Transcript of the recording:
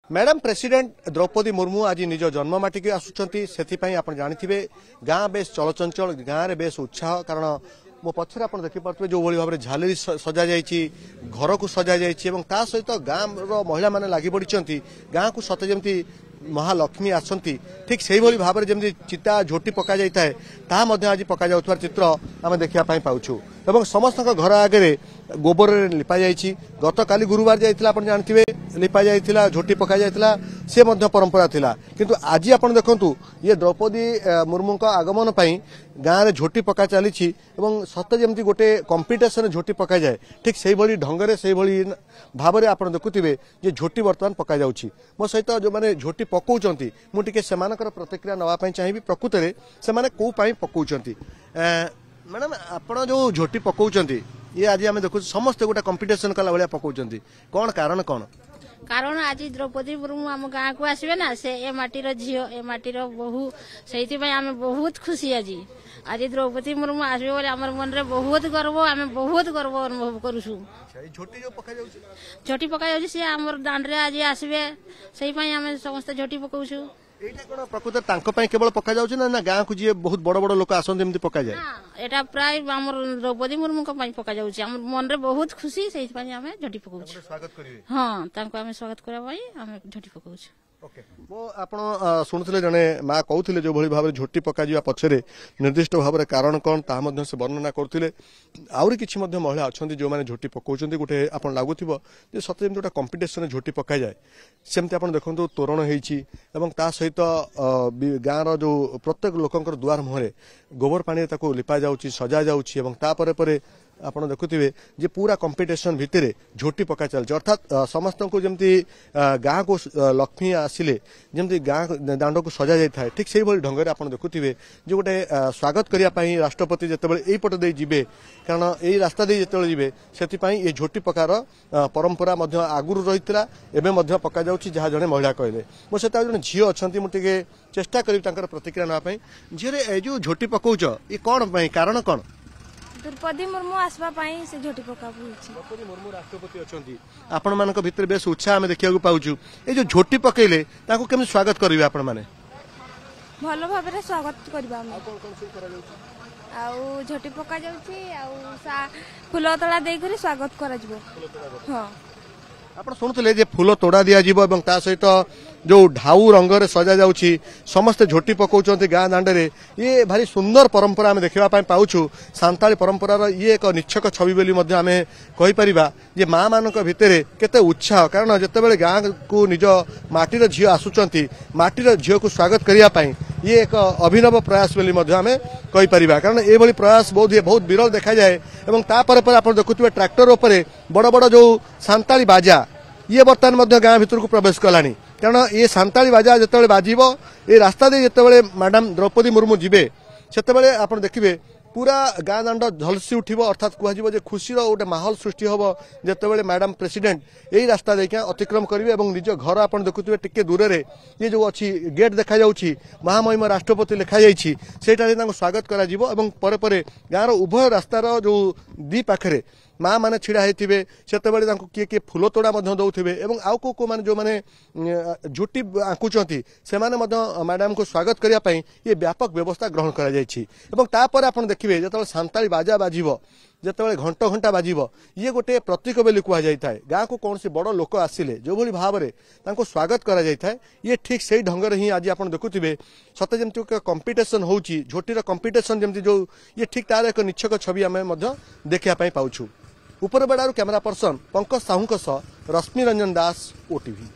Madam president Draupadi Murmu आज निज जन्ममाटी की आसुंच से आप जानते गाँ बेस चलचंचल गाँव में बेस उत्साह कारण मो पक्षर आप देखिपे जो भाव में झालेरी सजा जाइए घर को सजा जाइए सहित गाँव महिला मैंने लगी पड़ी गाँव को सते जमी महालक्ष्मी आसती ठीक से भाव में जमी चिता झोटी पक जाए आज पक जा चित्र आम देखापी पाचु एवं समस्त घर आगे गोबर लिपा जाइए गत काली गुरुवार जाइए आप जानते लिपा जाइए झोटी पक जाइए सी परंपरा थिला किंतु आज आप देखु ये द्रौपदी मुर्मू आगमन गाँव में झोटी पका चली सत जमी गोटे कंपिटिशन झोटी पक जाए ठीक से ढंग से भाव में आप देखुवे जे झोटी बर्तमान पक जाऊँगी मो सहित जो मैंने झोटी पकाउंट मुझे से प्रतिक्रिया नापी चाहिए प्रकृत में से कौ पकाउंट मैडम आप जो झोटी पकाउंट ये आज आम देखु समस्त गोटे कंपिटिशन कला भाया पकाउंट कौन कारण कौन कारण आज द्रौपदी मुर्मू आम गाँव को आसवे ना से ए माटीर झील ए माटीर बहु से आम बहुत खुशी आज आज द्रौपदी मुर्मू आसवे बोले आम मन में बहुत गर्व आम बहुत गर्व अनुभव करूँ झोटी पका सी आम दांड आज आसवे से आम समस्त झोटी पकाऊ प्रकृत केवल पका जाऊँ ना गाँव को जी बहुत बड़ बड़ लोक आसती पका जाए एटा प्राय द्रौपदी मुर्मू पका जाऊँ आम मन में बहुत खुशी से झोटी पकाऊ हाँ स्वागत करने झोटी पकाऊ शुणुले जड़े माँ कहते जो भाव में झोटी पका पछरे निर्दिष्ट भाव में कारण कौन ता से वर्णना करते आहरी किसी महिला अच्छा जो मैंने झोटी पकाउं गोटे आप लगुव सत्य जमी गोटे कंपिटिशन झोटी पक जाए सेमती आप देखो तोरण होता सहित गाँव जो प्रत्येक लोकंर दुआर मुहरे गोबर पानी लिपा जाऊँगी सजा जाऊँगी आप देखुवे जे पूरा कंपिटिशन भितर झोटी पका चलती अर्थात समस्त को जमी गाँ को लक्ष्मी आसिले जमी गाँ दांड को सजा जाए ठीक से ढंग से आप देखुवे जो गोटे स्वागत करने राष्ट्रपति जितेबाला यहीपट दे जीवे कारण यही रास्ता दे जो जीवे से ये झोटी पकार परंपरा आगुरी रही है पका जाऊँगी जहाँ जड़े महिला कहले मो सहित जड़े झील अच्छा मुझे चेष्टा करी प्रतिक्रिया नापी झील जो झोटी पकाउच ये कौन कारण कौन द्रौपदी मुर्मू आसवा से झोटी पका द्रौपदी मुर्मू राष्ट्रपति अच्छा आपण मान भितर बेस उत्साह आम देखा पाचु ये जो झोटी पकईले केमी स्वागत करेंगे आपण मैंने भल भाव में स्वागत करवा झोटी पका फूल तोड़ा देकर स्वागत कर आप शुणुले फूल तोड़ा दिज्व सहित जो ढाऊ रंग सजा जाऊँगी समस्ते झोटी पकाउं गाँ दांडे ये भारी सुंदर परंपरा आम देखापी पाचु सांताली परंपरार ये एक निच्छक छवि बोली आम कहीपर जे माँ मान भितर केते उत्साह कारण जितेबाला गाँ को निज माटीर झील आसुंच माटीर झील को स्वागत करने ये एक अभिनव प्रयास बोली आम कहीपर कारण ये प्रयास बहुत विरल देखा जाए और आप देखुवे ट्रैक्टर उपर बड़ बड़ जो सांताली बाजा ये बर्तमान गाँ भीतर को प्रवेश कलानी कारण ये सांताली बाजा जिते बाजिब ये रास्ता दे जिते मैडम द्रौपदी मुर्मू जीवे से आप देखिए पूरा गाँ दांड झलसी उठिब अर्थात कह खुशी गोटे माहौल सृष्टि हम जिते मैडम प्रेसिडेंट यही रास्ता देखा अतिक्रम करेंगे और निज घर आप देखुए टिके दूर से ये जो अच्छी गेट देखा जाऊँगी महामहिम राष्ट्रपति लिखा जाटा स्वागत कर गाँव उभय रास्तार जो दी पाखे माँ मैंने छिड़ा होते से किए किए फूल तोड़ा दौथे आउ को मैंने जो मैंने झोटी आंकुंट से मैडम को स्वागत करने ये व्यापक व्यवस्था ग्रहण कर आप देखिए जो सांताली बाजा बाजिब जिते घंट घंटा बाजिब ये गोटे प्रतीक बोली कह जाए गाँ को कौन से बड़ लोक आसिले जो भाई भाव में स्वागत करा जाए ये ठीक से ढंग से ही आज आप देखुवे सत जमी कंपिटिशन होची झोटीर कंपिटिशन जमी जो ये ठीक तार एक निच्छक छवि आम देखापी पाचु उपरबेड़ारू कैमरा पर्सन पंकज साहू रश्मि रंजन दास ओटीवी।